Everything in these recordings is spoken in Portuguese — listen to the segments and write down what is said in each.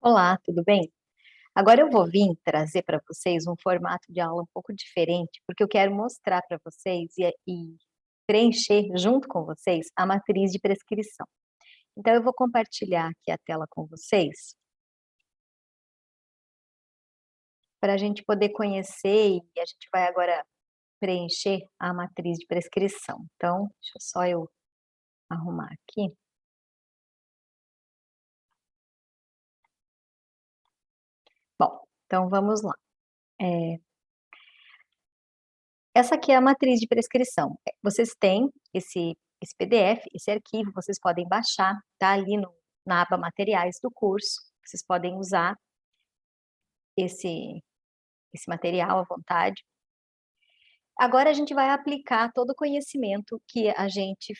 Olá, tudo bem? Agora eu vou vir trazer para vocês um formato de aula um pouco diferente, porque eu quero mostrar para vocês e preencher junto com vocês a matriz de prescrição. Então eu vou compartilhar aqui a tela com vocês, para a gente poder conhecer e a gente vai agora preencher a matriz de prescrição. Então, deixa só eu arrumar aqui. Bom, então vamos lá. Eh, Essa aqui é a matriz de prescrição. Vocês têm esse PDF, esse arquivo, vocês podem baixar, tá ali na aba materiais do curso, vocês podem usar esse, esse material à vontade. Agora a gente vai aplicar todo o conhecimento que a gente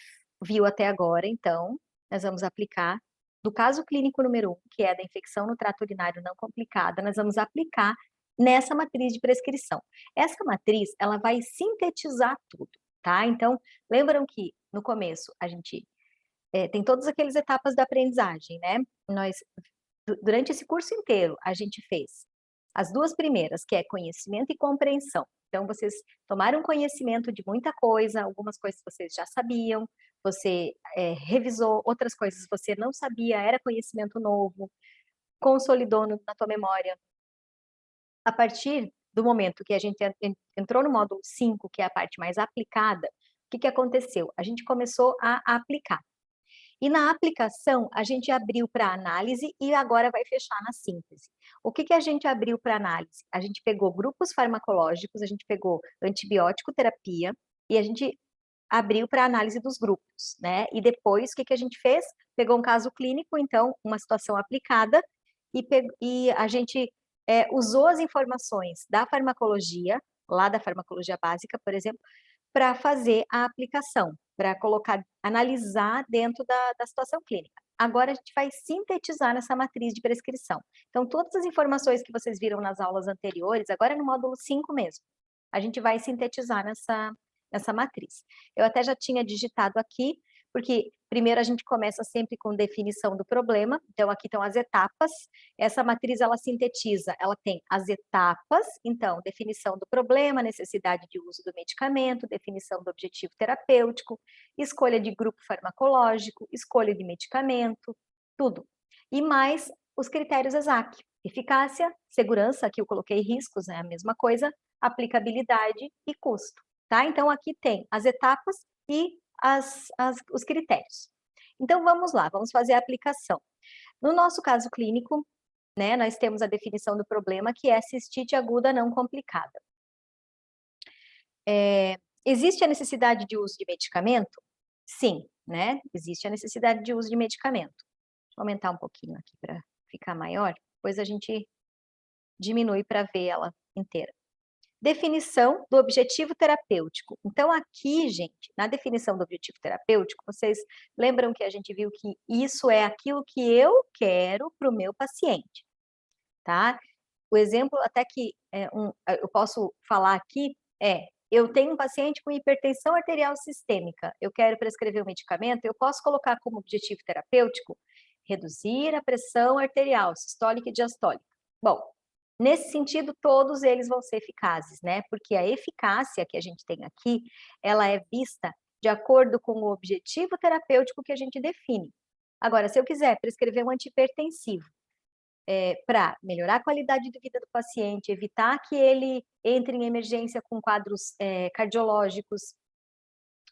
viu até agora, então, nós vamos aplicar do caso clínico número 1, que é da infecção no trato urinário não complicada, nós vamos aplicar nessa matriz de prescrição. Essa matriz, ela vai sintetizar tudo, tá? Então, lembram que no começo a gente tem todas aquelas etapas da aprendizagem, né? Nós, durante esse curso inteiro, a gente fez as duas primeiras, que é conhecimento e compreensão. Então, vocês tomaram conhecimento de muita coisa, algumas coisas vocês já sabiam, você revisou, outras coisas você não sabia, era conhecimento novo, consolidou na tua memória. A partir do momento que a gente entrou no módulo 5, que é a parte mais aplicada, o que aconteceu? A gente começou a aplicar. E na aplicação, a gente abriu para análise e agora vai fechar na síntese. O que a gente abriu para análise? A gente pegou grupos farmacológicos, a gente pegou antibiótico terapia e a gente abriu para análise dos grupos, né? E depois, o que a gente fez? Pegou um caso clínico, então, uma situação aplicada, e a gente usou as informações da farmacologia, lá da farmacologia básica, por exemplo, para fazer a aplicação, para colocar, analisar dentro da situação clínica. Agora a gente vai sintetizar nessa matriz de prescrição. Então, todas as informações que vocês viram nas aulas anteriores, agora é no módulo 5 mesmo, a gente vai sintetizar nessa matriz. Eu até já tinha digitado aqui, porque primeiro a gente começa sempre com definição do problema, então aqui estão as etapas, essa matriz ela sintetiza, ela tem as etapas, então definição do problema, necessidade de uso do medicamento, definição do objetivo terapêutico, escolha de grupo farmacológico, escolha de medicamento, tudo. E mais os critérios ESAC, eficácia, segurança, aqui eu coloquei riscos, é a mesma coisa, aplicabilidade e custo, tá? Então aqui tem as etapas e os critérios. Então vamos lá, vamos fazer a aplicação. No nosso caso clínico, né, nós temos a definição do problema, que é cistite aguda não complicada. Existe a necessidade de uso de medicamento? Sim, né? Existe a necessidade de uso de medicamento. Deixa eu aumentar um pouquinho aqui para ficar maior, depois a gente diminui para ver ela inteira. Definição do objetivo terapêutico. Então, aqui, gente, na definição do objetivo terapêutico, vocês lembram que a gente viu que isso é aquilo que eu quero para o meu paciente, tá? O exemplo até que eu posso falar aqui eu tenho um paciente com hipertensão arterial sistêmica, eu quero prescrever o medicamento, eu posso colocar como objetivo terapêutico reduzir a pressão arterial, sistólica e diastólica. Bom, nesse sentido, todos eles vão ser eficazes, né? Porque a eficácia que a gente tem aqui, ela é vista de acordo com o objetivo terapêutico que a gente define. Agora, se eu quiser prescrever um antihipertensivo, para melhorar a qualidade de vida do paciente, evitar que ele entre em emergência com quadros cardiológicos,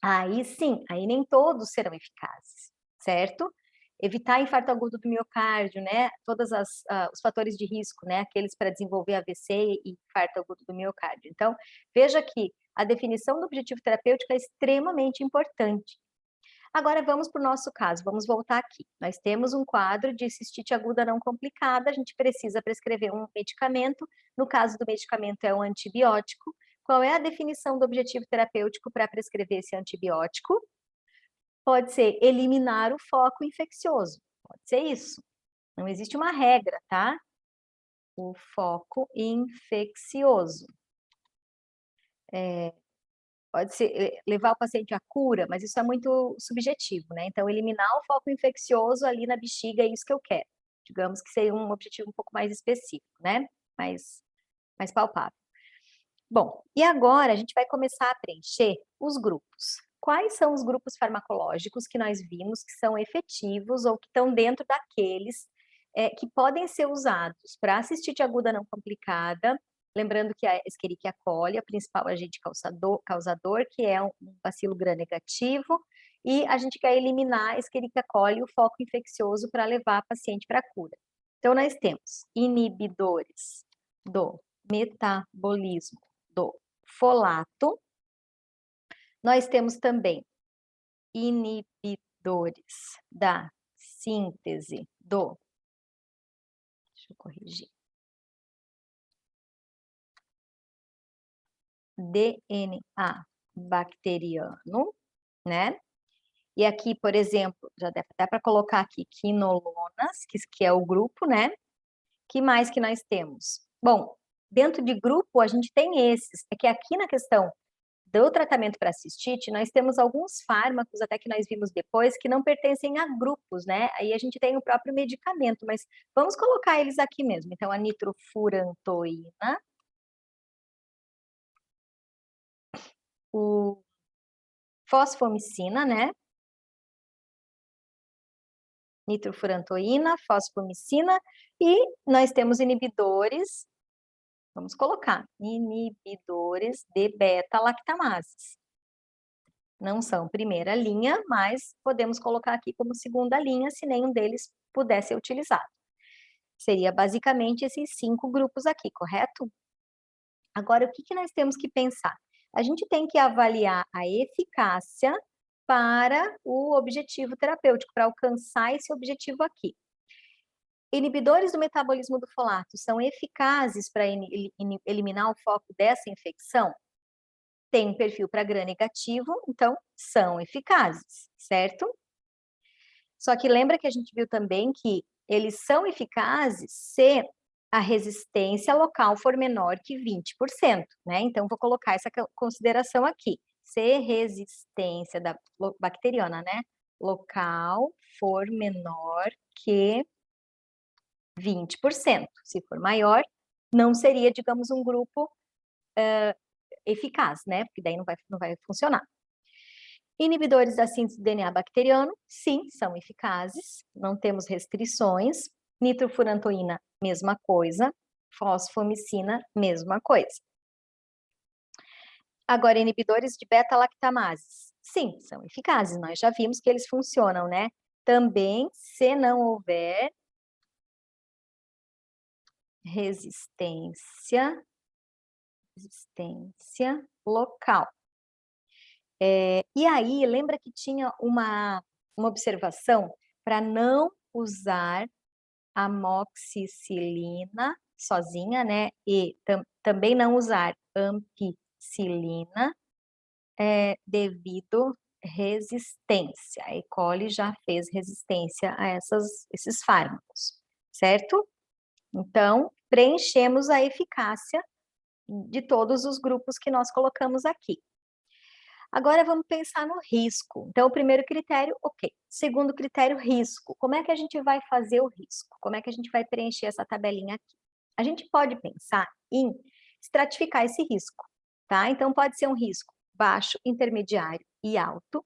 aí sim, aí nem todos serão eficazes, certo? Evitar infarto agudo do miocárdio, né? Todos os fatores de risco, né? Aqueles para desenvolver AVC e infarto agudo do miocárdio. Então, veja que a definição do objetivo terapêutico é extremamente importante. Agora vamos para o nosso caso, vamos voltar aqui. Nós temos um quadro de cistite aguda não complicada, a gente precisa prescrever um medicamento, no caso do medicamento é um antibiótico. Qual é a definição do objetivo terapêutico para prescrever esse antibiótico? Pode ser eliminar o foco infeccioso, pode ser isso. Não existe uma regra, tá? O foco infeccioso. Pode ser levar o paciente à cura, mas isso é muito subjetivo, né? Então, eliminar o foco infeccioso ali na bexiga é isso que eu quero. digamos que seria um objetivo um pouco mais específico, né? Mais palpável. Bom, e agora a gente vai começar a preencher os grupos. Quais são os grupos farmacológicos que nós vimos que são efetivos ou que estão dentro daqueles que podem ser usados para a cistite aguda não complicada, lembrando que a Escherichia coli é o principal agente causador, que é um bacilo gram-negativo, e a gente quer eliminar a Escherichia coli, o foco infeccioso, para levar a paciente para a cura. Então, nós temos inibidores do metabolismo do folato. Nós temos também inibidores da síntese do, deixa eu corrigir, DNA bacteriano, né? E aqui, por exemplo, já dá para colocar aqui quinolonas, que é o grupo, né? Que mais que nós temos? Bom, dentro de grupo a gente tem esses, é que aqui na questão do tratamento para cistite, nós temos alguns fármacos, até que nós vimos depois, que não pertencem a grupos, né? Aí a gente tem o próprio medicamento, mas vamos colocar eles aqui mesmo. Então, a nitrofurantoína, o fosfomicina, né? Nitrofurantoína, fosfomicina, e nós temos inibidores, vamos colocar, inibidores de beta-lactamases. Não são primeira linha, mas podemos colocar aqui como segunda linha, se nenhum deles puder ser utilizado. Seria basicamente esses 5 grupos aqui, correto? Agora, o que nós temos que pensar? A gente tem que avaliar a eficácia para o objetivo terapêutico, para alcançar esse objetivo aqui. Inibidores do metabolismo do folato são eficazes para eliminar o foco dessa infecção? Tem um perfil para gram-negativo, então são eficazes, certo? Só que lembra que a gente viu também que eles são eficazes se a resistência local for menor que 20%, né? Então, vou colocar essa consideração aqui. Se resistência da bacteriana, né? Local for menor que 20%. Se for maior, não seria, digamos, um grupo eficaz, né? Porque daí não vai funcionar. Inibidores da síntese do DNA bacteriano, sim, são eficazes, não temos restrições. Nitrofurantoína, mesma coisa. Fosfomicina, mesma coisa. Agora, inibidores de beta-lactamases, sim, são eficazes, nós já vimos que eles funcionam, né? Também, se não houver resistência local. E aí, lembra que tinha uma observação para não usar amoxicilina sozinha, né? E também não usar ampicilina devido resistência. A E. coli já fez resistência a esses fármacos, certo? Então, preenchemos a eficácia de todos os grupos que nós colocamos aqui. Agora vamos pensar no risco. Então, o primeiro critério, ok. Segundo critério, risco. Como é que a gente vai fazer o risco? Como é que a gente vai preencher essa tabelinha aqui? A gente pode pensar em estratificar esse risco, tá? Então, pode ser um risco baixo, intermediário e alto.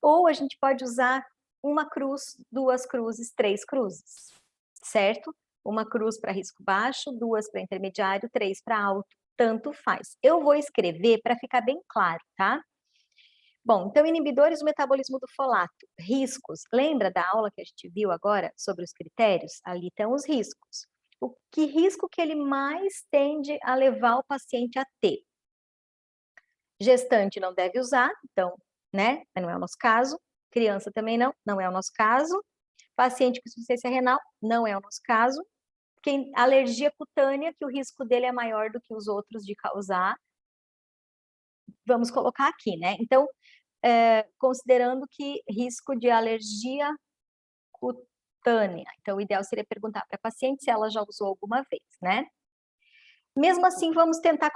Ou a gente pode usar uma cruz, 2 cruzes, 3 cruzes, certo? Uma cruz para risco baixo, 2 para intermediário, 3 para alto, tanto faz. Eu vou escrever para ficar bem claro, tá? Bom, então, inibidores do metabolismo do folato, riscos. Lembra da aula que a gente viu agora sobre os critérios? Ali estão os riscos. Que risco que ele mais tende a levar o paciente a ter? Gestante não deve usar, então, né? Não é o nosso caso. Criança também não é o nosso caso. Paciente com insuficiência renal, não é o nosso caso. Alergia cutânea, que o risco dele é maior do que os outros de causar. Vamos colocar aqui, né? Então, considerando que risco de alergia cutânea. Então, o ideal seria perguntar para a paciente se ela já usou alguma vez, né? Mesmo assim, vamos tentar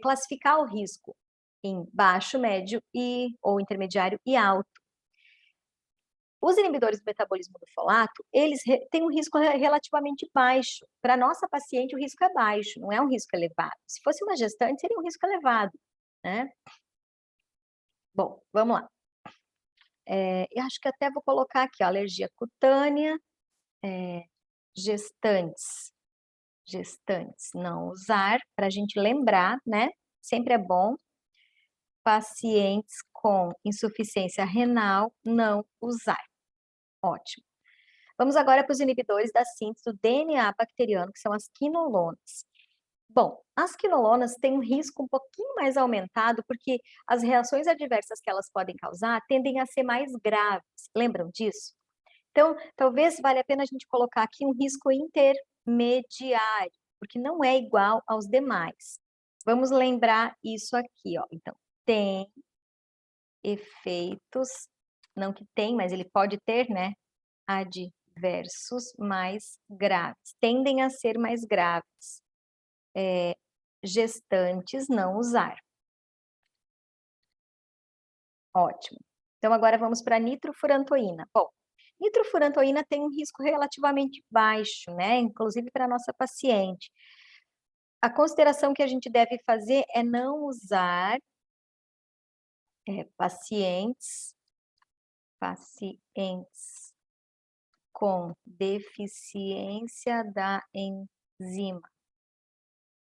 classificar o risco em baixo, médio ou intermediário e alto. Os inibidores do metabolismo do folato, eles têm um risco relativamente baixo. Para a nossa paciente, o risco é baixo, não é um risco elevado. Se fosse uma gestante, seria um risco elevado, né? Bom, vamos lá. Eu acho que até vou colocar aqui, ó, alergia cutânea, gestantes não usar, para a gente lembrar, né? Sempre é bom. Pacientes com insuficiência renal, não usar. Ótimo. Vamos agora para os inibidores da síntese do DNA bacteriano, que são as quinolonas. Bom, as quinolonas têm um risco um pouquinho mais aumentado, porque as reações adversas que elas podem causar tendem a ser mais graves. Lembram disso? Então, talvez valha a pena a gente colocar aqui um risco intermediário, porque não é igual aos demais. Vamos lembrar isso aqui, ó. Então, tem efeitos, não que tem, mas ele pode ter, né? Adversos mais graves, tendem a ser mais graves. Gestantes não usar. Ótimo. Então, agora vamos para a nitrofurantoína. Bom, nitrofurantoína tem um risco relativamente baixo, né? Inclusive para a nossa paciente. A consideração que a gente deve fazer é não usar pacientes com deficiência da enzima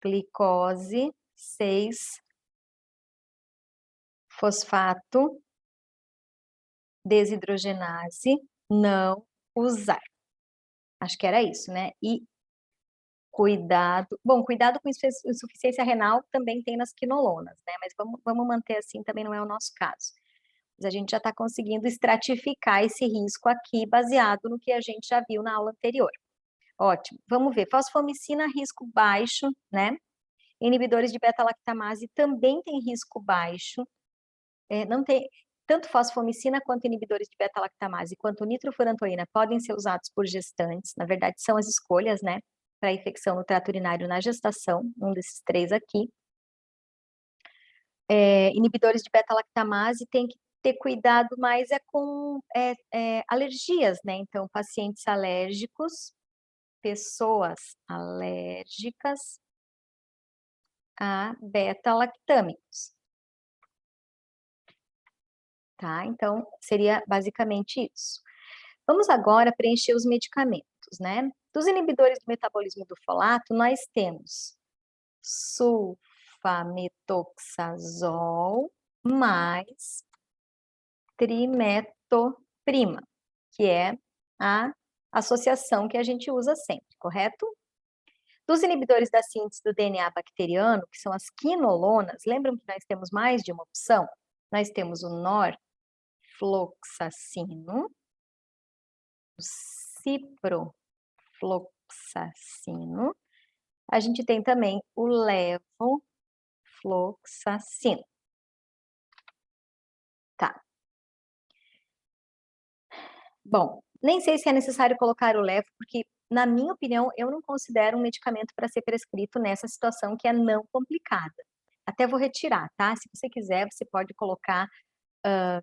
glicose 6-fosfato desidrogenase, não usar. Acho que era isso, né? E cuidado com insuficiência renal também tem nas quinolonas, né? Mas vamos manter assim, também não é o nosso caso. Mas a gente já está conseguindo estratificar esse risco aqui, baseado no que a gente já viu na aula anterior. Ótimo. Vamos ver. Fosfomicina, risco baixo, né? Inibidores de beta-lactamase também tem risco baixo. Não tem, tanto fosfomicina quanto inibidores de beta-lactamase quanto nitrofurantoína podem ser usados por gestantes. Na verdade, são as escolhas, né? Para infecção no trato urinário na gestação, um desses três aqui. Inibidores de beta-lactamase tem que ter cuidado mais com alergias, né? Então, pacientes alérgicos, pessoas alérgicas a beta-lactâmicos. Tá? Então, seria basicamente isso. Vamos agora preencher os medicamentos, né? Dos inibidores do metabolismo do folato, nós temos sulfametoxazol mais trimetoprima, que é a associação que a gente usa sempre, correto? Dos inibidores da síntese do DNA bacteriano, que são as quinolonas, lembram que nós temos mais de uma opção? Nós temos o norfloxacino, o ciprofloxacino, a gente tem também o levofloxacino. Tá. Bom, nem sei se é necessário colocar o levo, porque, na minha opinião, eu não considero um medicamento para ser prescrito nessa situação que é não complicada. Até vou retirar, tá? Se você quiser, você pode colocar,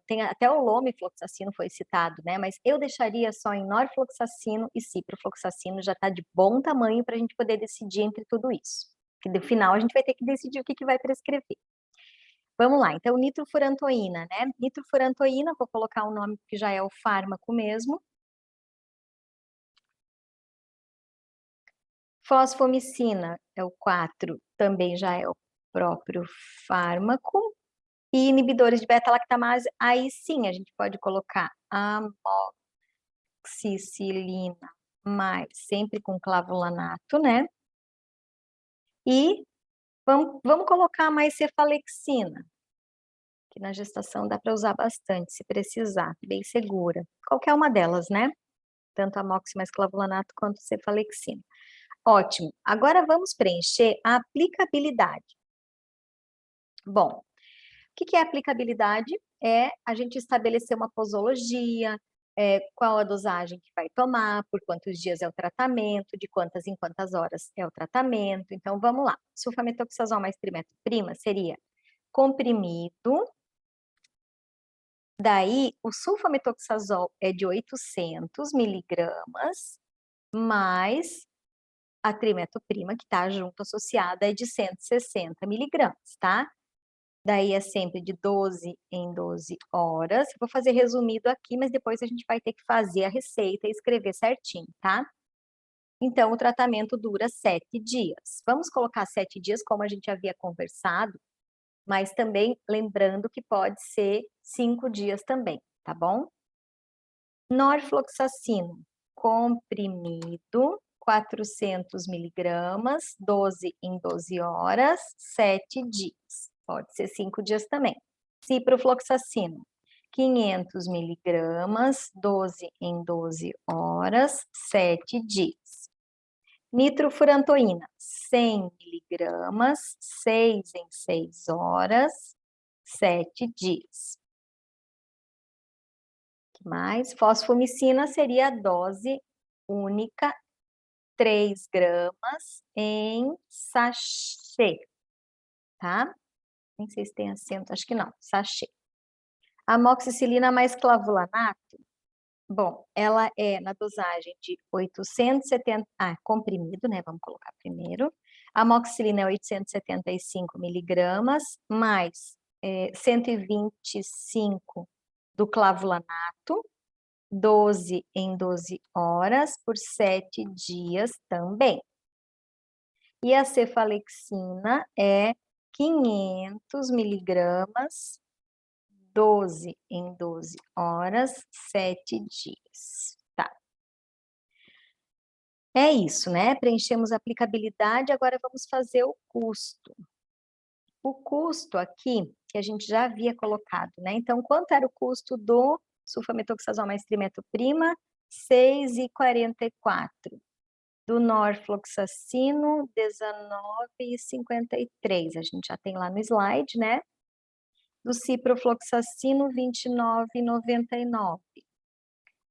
tem até o lomifloxacino foi citado, né? Mas eu deixaria só em norfloxacino e ciprofloxacino, já tá de bom tamanho para a gente poder decidir entre tudo isso. Que no final a gente vai ter que decidir o que vai prescrever. Vamos lá, então nitrofurantoína, né? Nitrofurantoína, vou colocar o nome que já é o fármaco mesmo. Fosfomicina é o 4, também já é o próprio fármaco. E inibidores de beta-lactamase, aí sim a gente pode colocar amoxicilina, mais sempre com clavulanato, né? E vamos colocar mais cefalexina, que na gestação dá para usar bastante, se precisar, bem segura. Qualquer uma delas, né? Tanto amoxi mais clavulanato quanto cefalexina. Ótimo. Agora vamos preencher a aplicabilidade. Bom, o que é aplicabilidade? É a gente estabelecer uma posologia, qual a dosagem que vai tomar, por quantos dias é o tratamento, de quantas em quantas horas é o tratamento. Então, vamos lá. Sulfametoxazol mais trimetoprima seria comprimido Daí, o sulfametoxazol é de 800 miligramas, mais a trimetoprima, que está junto associada, é de 160 miligramas, tá? Daí é sempre de 12 em 12 horas. Vou fazer resumido aqui, mas depois a gente vai ter que fazer a receita e escrever certinho, tá? Então, o tratamento dura 7 dias. Vamos colocar 7 dias, como a gente havia conversado, mas também lembrando que pode ser 5 dias também, tá bom? Norfloxacino, comprimido, 400 miligramas, 12 em 12 horas, 7 dias. Pode ser 5 dias também. Ciprofloxacino, 500 miligramas, 12 em 12 horas, 7 dias. Nitrofurantoína, 100 miligramas, 6 em 6 horas, 7 dias. Que mais? Fosfomicina seria a dose única, 3 gramas em sachê, tá? Nem sei se tem acento, acho que não, sachê. Amoxicilina mais clavulanato, bom, ela é na dosagem de 870, comprimido, né, vamos colocar primeiro. A amoxicilina é 875 miligramas, mais 125 do clavulanato, 12 em 12 horas, por 7 dias também. E a cefalexina é 500 miligramas, 12 em 12 horas, 7 dias. Tá. É isso, né? Preenchemos a aplicabilidade, agora vamos fazer o custo. O custo aqui, que a gente já havia colocado, né? Então, quanto era o custo do sulfametoxazol mais trimetoprima? R$ 6,44. Do norfloxacino, R$ 19,53. A gente já tem lá no slide, né? Do ciprofloxacino, R$ 29,99.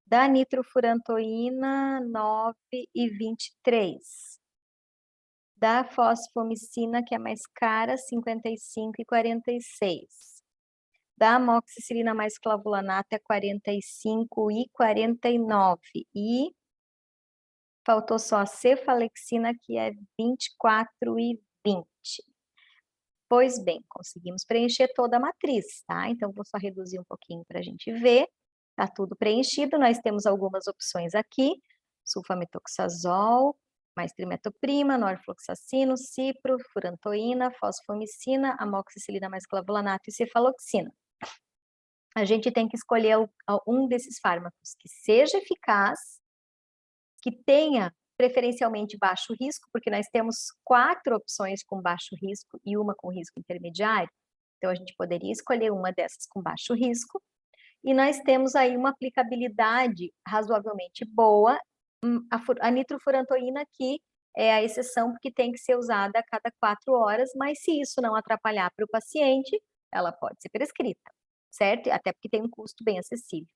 Da nitrofurantoína, R$ 9,23. Da fosfomicina, que é mais cara, R$ 55,46. Da amoxicilina mais clavulanato é R$ 45,49. E faltou só a cefalexina, que é R$ 24,20. Pois bem, conseguimos preencher toda a matriz, tá? Então, vou só reduzir um pouquinho para a gente ver. Tá tudo preenchido, nós temos algumas opções aqui. Sulfametoxazol, mais trimetoprima, norfloxacino, cipro, furantoína, fosfomicina, amoxicilina mais clavulanato e cefaloxina. A gente tem que escolher um desses fármacos que seja eficaz, que tenha preferencialmente baixo risco, porque nós temos 4 opções com baixo risco e uma com risco intermediário. Então, a gente poderia escolher uma dessas com baixo risco. E nós temos aí uma aplicabilidade razoavelmente boa. A nitrofurantoína aqui é a exceção, porque tem que ser usada a cada 4 horas, mas se isso não atrapalhar para o paciente, ela pode ser prescrita, certo? Até porque tem um custo bem acessível.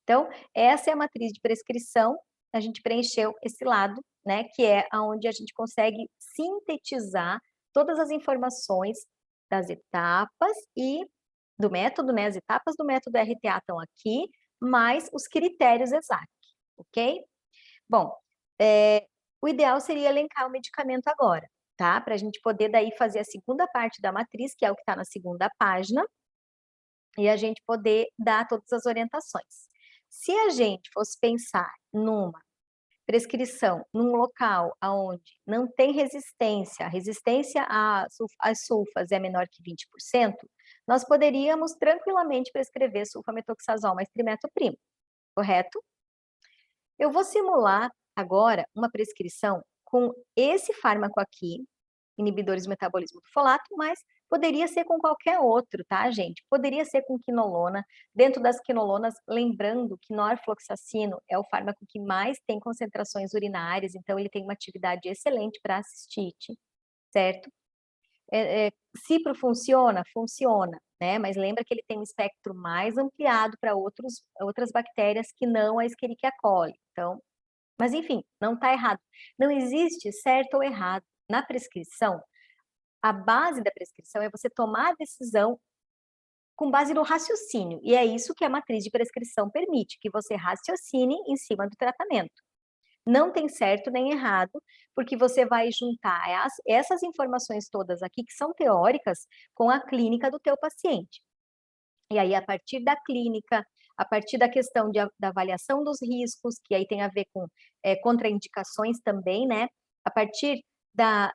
Então, essa é a matriz de prescrição. A gente preencheu esse lado, né, que é onde a gente consegue sintetizar todas as informações das etapas e do método, né, as etapas do método RTA estão aqui, mais os critérios ESAC, ok? Bom, o ideal seria elencar o medicamento agora, tá? Para a gente poder daí fazer a segunda parte da matriz, que é o que está na segunda página, e a gente poder dar todas as orientações. Se a gente fosse pensar numa prescrição num local onde não tem resistência, a resistência às sulfas é menor que 20%, nós poderíamos tranquilamente prescrever sulfametoxazol mais trimetoprima, correto? Eu vou simular agora uma prescrição com esse fármaco aqui, inibidores do metabolismo do folato, mas poderia ser com qualquer outro, tá, gente? Poderia ser com quinolona. Dentro das quinolonas, lembrando que norfloxacino é o fármaco que mais tem concentrações urinárias, então ele tem uma atividade excelente para a cistite, certo? Cipro funciona? Funciona, né? Mas lembra que ele tem um espectro mais ampliado para outras bactérias que não a Escherichia coli. Então, mas enfim, não está errado. Não existe certo ou errado. Na prescrição, a base da prescrição é você tomar a decisão com base no raciocínio, e é isso que a matriz de prescrição permite, que você raciocine em cima do tratamento. Não tem certo nem errado, porque você vai juntar essas informações todas aqui, que são teóricas, com a clínica do teu paciente. E aí, a partir da clínica, a partir da questão da avaliação dos riscos, que aí tem a ver com contraindicações também, né? A partir da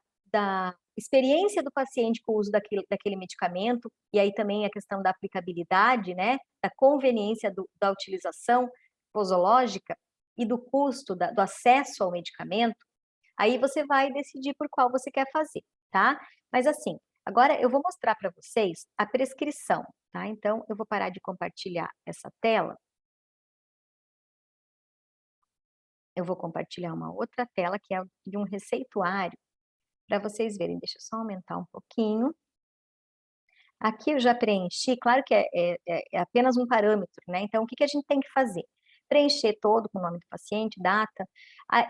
experiência do paciente com o uso daquele medicamento, e aí também a questão da aplicabilidade, né? Da conveniência da utilização posológica e do custo do acesso ao medicamento, aí você vai decidir por qual você quer fazer, tá? Mas assim, agora eu vou mostrar para vocês a prescrição, tá? Então, eu vou parar de compartilhar essa tela. Eu vou compartilhar uma outra tela, que é de um receituário, para vocês verem. Deixa eu só aumentar um pouquinho. Aqui eu já preenchi, claro que é apenas um parâmetro, né? Então, o que a gente tem que fazer? Preencher todo com o nome do paciente, data.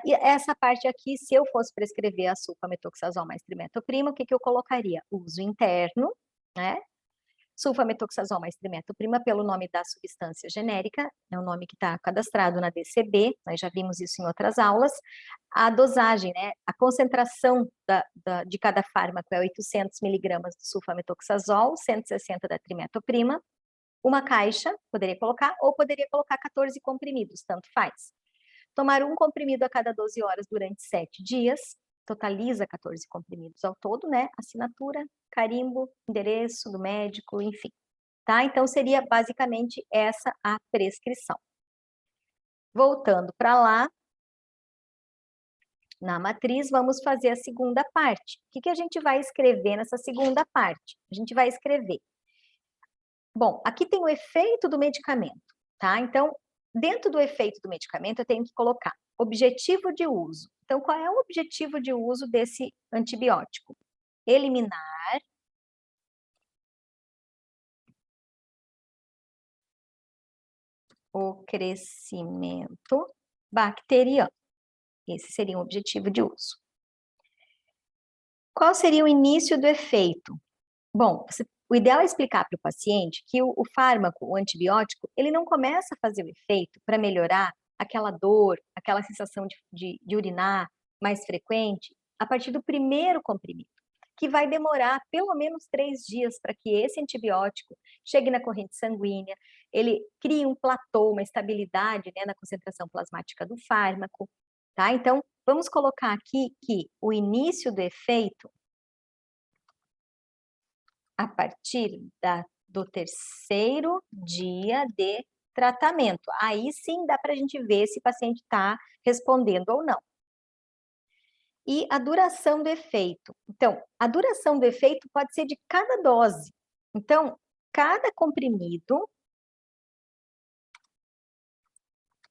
E essa parte aqui, se eu fosse prescrever a sulfametoxazol mais trimetoprima, o que eu colocaria? Uso interno, né? Sulfametoxazol mais trimetoprima pelo nome da substância genérica, é o nome que está cadastrado na DCB, nós já vimos isso em outras aulas. A dosagem, né, a concentração de cada fármaco é 800 miligramas de sulfametoxazol, 160 da trimetoprima, uma caixa, poderia colocar, ou poderia colocar 14 comprimidos, tanto faz. Tomar um comprimido a cada 12 horas durante 7 dias, totaliza 14 comprimidos ao todo, né? Assinatura, carimbo, endereço do médico, enfim. Tá? Então, seria basicamente essa a prescrição. Voltando para lá, na matriz, vamos fazer a segunda parte. O que a gente vai escrever nessa segunda parte? A gente vai escrever. Bom, aqui tem o efeito do medicamento, tá? Então, dentro do efeito do medicamento, eu tenho que colocar objetivo de uso. Então, qual é o objetivo de uso desse antibiótico? Eliminar o crescimento bacteriano. Esse seria o objetivo de uso. Qual seria o início do efeito? Bom, o ideal é explicar para o paciente que o fármaco, o antibiótico, ele não começa a fazer o efeito para melhorar aquela dor, aquela sensação de urinar mais frequente, a partir do primeiro comprimido, que vai demorar pelo menos 3 dias para que esse antibiótico chegue na corrente sanguínea, ele crie um platô, uma estabilidade, né, na concentração plasmática do fármaco, tá? Então, vamos colocar aqui que o início do efeito a partir do terceiro dia de tratamento. Aí sim dá para a gente ver se o paciente está respondendo ou não. E a duração do efeito. Então, a duração do efeito pode ser de cada dose. Então, cada comprimido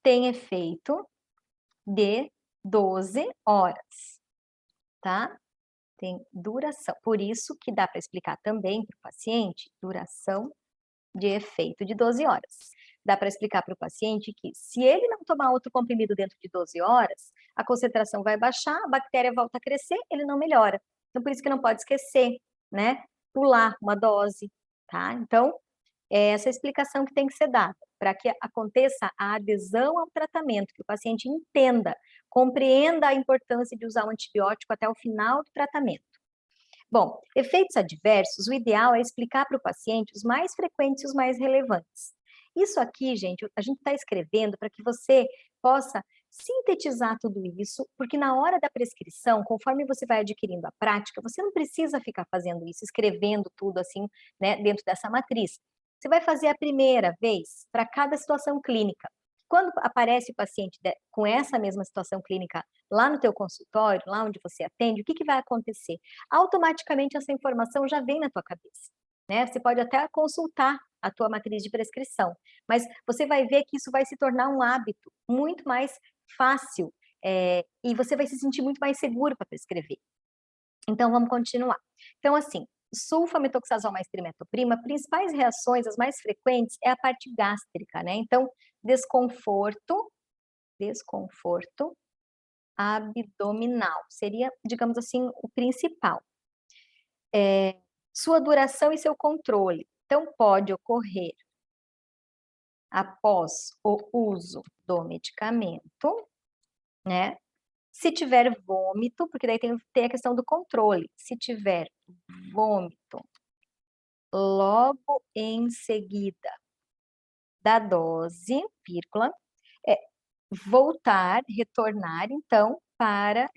tem efeito de 12 horas, tá? Tem duração. Por isso que dá para explicar também para o paciente duração de efeito de 12 horas. Dá para explicar para o paciente que se ele não tomar outro comprimido dentro de 12 horas, a concentração vai baixar, a bactéria volta a crescer, ele não melhora. Então, por isso que não pode esquecer, né? Pular uma dose, tá? Então, é essa explicação que tem que ser dada, para que aconteça a adesão ao tratamento, que o paciente entenda, compreenda a importância de usar o antibiótico até o final do tratamento. Bom, efeitos adversos, o ideal é explicar para o paciente os mais frequentes e os mais relevantes. Isso aqui, gente, a gente está escrevendo para que você possa sintetizar tudo isso, porque na hora da prescrição, conforme você vai adquirindo a prática, você não precisa ficar fazendo isso, escrevendo tudo assim, né, dentro dessa matriz. Você vai fazer a primeira vez para cada situação clínica. Quando aparece o paciente com essa mesma situação clínica lá no teu consultório, lá onde você atende, o que vai acontecer? Automaticamente essa informação já vem na tua cabeça, né? Você pode até consultar a tua matriz de prescrição, mas você vai ver que isso vai se tornar um hábito muito mais fácil, e você vai se sentir muito mais seguro para prescrever. Então, vamos continuar. Então, assim, sulfametoxazol mais trimetoprima, principais reações, as mais frequentes, é a parte gástrica, né? Então, desconforto abdominal, seria, digamos assim, o principal. Sua duração e seu controle. Então, pode ocorrer após o uso do medicamento, né? Se tiver vômito, porque daí tem a questão do controle. Se tiver vômito logo em seguida da dose, vírgula, retornar, então, para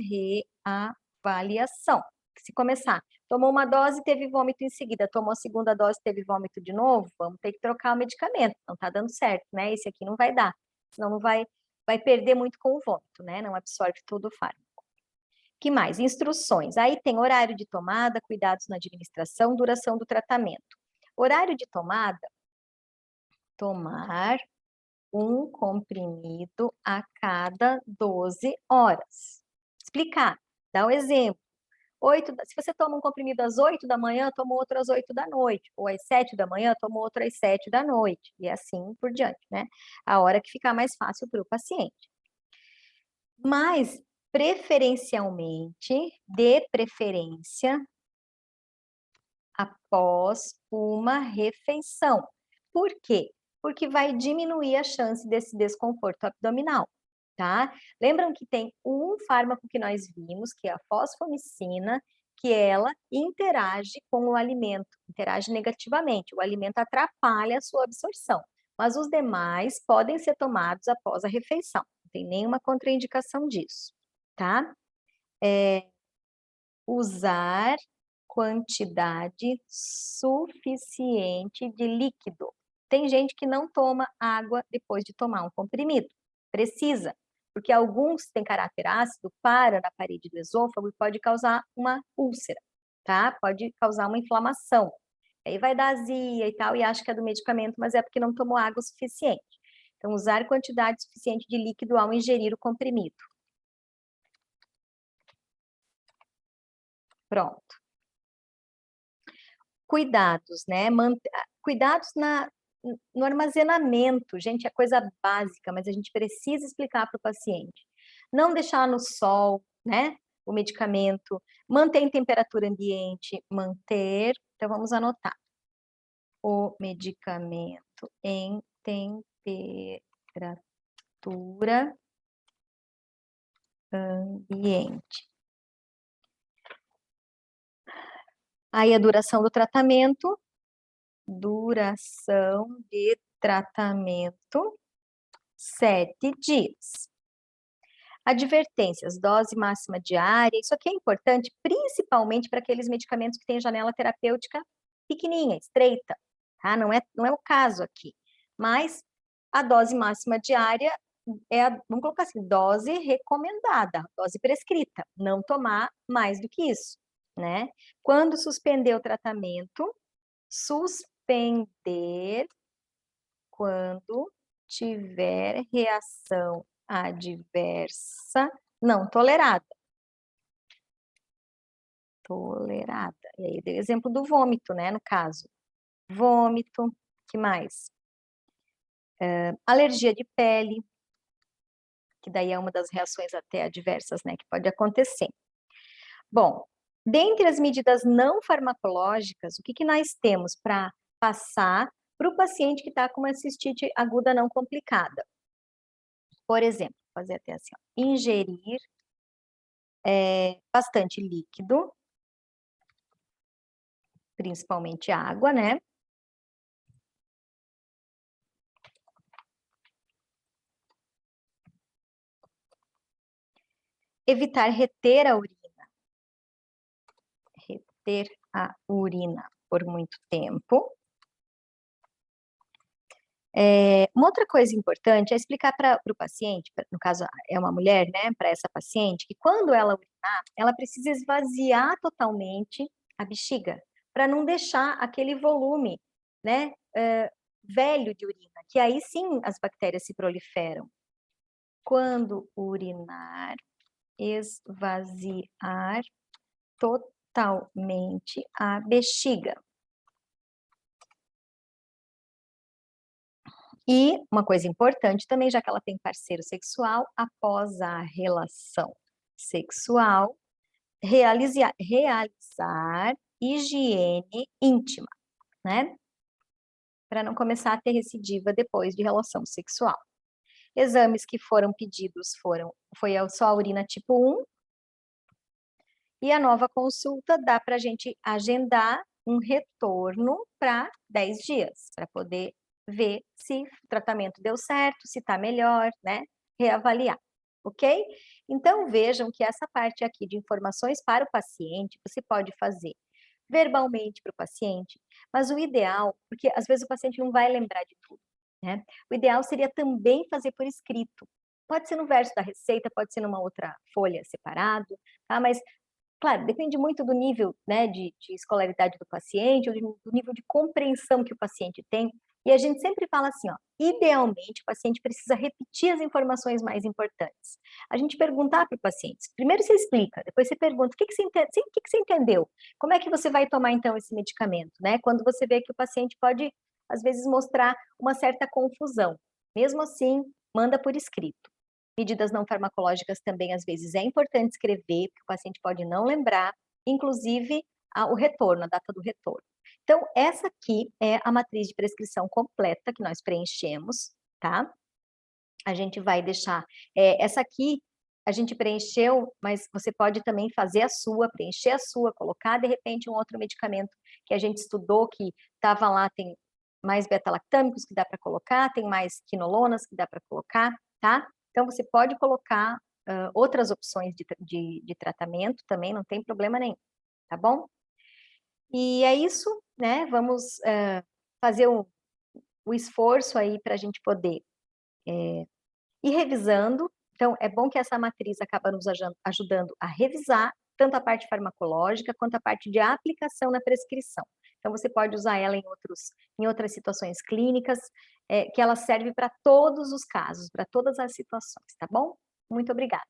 reavaliação. Se começar, tomou uma dose, teve vômito em seguida, tomou a segunda dose, teve vômito de novo, vamos ter que trocar o medicamento, não tá dando certo, né? Esse aqui não vai dar, senão não vai perder muito com o vômito, né? Não absorve todo o fármaco. Que mais? Instruções. Aí tem horário de tomada, cuidados na administração, duração do tratamento. Horário de tomada, tomar um comprimido a cada 12 horas. Explicar, dar um exemplo. Se você toma um comprimido às 8 da manhã, toma outro às 8 da noite. Ou às 7 da manhã, toma outro às 7 da noite. E assim por diante, né? A hora que ficar mais fácil para o paciente. Mas, preferencialmente, de preferência, após uma refeição. Por quê? Porque vai diminuir a chance desse desconforto abdominal, tá? Lembram que tem um fármaco que nós vimos, que é a fosfomicina, que ela interage com o alimento, interage negativamente. O alimento atrapalha a sua absorção, mas os demais podem ser tomados após a refeição. Não tem nenhuma contraindicação disso, tá? Usar quantidade suficiente de líquido. Tem gente que não toma água depois de tomar um comprimido. Precisa, porque alguns têm caráter ácido, para na parede do esôfago e pode causar uma úlcera, tá? Pode causar uma inflamação. Aí vai dar azia e tal, e acha que é do medicamento, mas é porque não tomou água o suficiente. Então, usar quantidade suficiente de líquido ao ingerir o comprimido. Pronto. Cuidados, né? Cuidados no armazenamento, gente, é coisa básica, mas a gente precisa explicar para o paciente. Não deixar no sol, né? O medicamento, manter em temperatura ambiente, então vamos anotar. O medicamento em temperatura ambiente. Aí a duração do tratamento, duração de tratamento, 7 dias. Advertências, dose máxima diária, isso aqui é importante, principalmente para aqueles medicamentos que têm janela terapêutica pequenininha, estreita, tá? Não é o caso aqui, mas a dose máxima diária vamos colocar assim, dose recomendada, dose prescrita, não tomar mais do que isso, né? Quando suspender o tratamento, suspender quando tiver reação adversa não tolerada. Tolerada. E aí, dei o exemplo do vômito, né, no caso. Vômito, que mais? Alergia de pele, que daí é uma das reações até adversas, né, que pode acontecer. Bom, dentre as medidas não farmacológicas, o que nós temos para passar para o paciente que está com uma cistite aguda não complicada? Por exemplo, fazer até assim, ó, ingerir bastante líquido, principalmente água, né? Evitar reter a urina. Reter a urina por muito tempo. Uma outra coisa importante é explicar para o paciente, no caso é uma mulher, né, para essa paciente, que quando ela urinar, ela precisa esvaziar totalmente a bexiga, para não deixar aquele volume, né, velho de urina, que aí sim as bactérias se proliferam. Quando urinar, esvaziar totalmente a bexiga. E uma coisa importante também, já que ela tem parceiro sexual, após a relação sexual, realizar higiene íntima, né? para não começar a ter recidiva depois de relação sexual. Exames que foram pedidos foi só a urina tipo 1, e a nova consulta dá para a gente agendar um retorno para 10 dias, para poder ver se o tratamento deu certo, se está melhor, né? Reavaliar, ok? Então vejam que essa parte aqui de informações para o paciente, você pode fazer verbalmente para o paciente, mas o ideal, porque às vezes o paciente não vai lembrar de tudo, né? O ideal seria também fazer por escrito. Pode ser no verso da receita, pode ser numa outra folha separado, tá? Mas, claro, depende muito do nível, né, de escolaridade do paciente, ou do nível de compreensão que o paciente tem. E a gente sempre fala assim, ó, idealmente o paciente precisa repetir as informações mais importantes. A gente perguntar para o paciente, primeiro você explica, depois você pergunta, o que que você entendeu? Como é que você vai tomar então esse medicamento, né? Quando você vê que o paciente pode, às vezes, mostrar uma certa confusão. Mesmo assim, manda por escrito. Medidas não farmacológicas também, às vezes, é importante escrever, porque o paciente pode não lembrar, inclusive o retorno, a data do retorno. Então, essa aqui é a matriz de prescrição completa que nós preenchemos, tá? A gente vai deixar, essa aqui a gente preencheu, mas você pode também fazer a sua, preencher a sua, colocar de repente um outro medicamento que a gente estudou, que estava lá, tem mais beta-lactâmicos que dá para colocar, tem mais quinolonas que dá para colocar, tá? Então você pode colocar outras opções de tratamento também, não tem problema nenhum, tá bom? E é isso, né? Vamos fazer o esforço aí para a gente poder ir revisando. Então, é bom que essa matriz acaba nos ajudando a revisar tanto a parte farmacológica quanto a parte de aplicação na prescrição. Então, você pode usar ela em outras situações clínicas, que ela serve para todos os casos, para todas as situações, tá bom? Muito obrigada.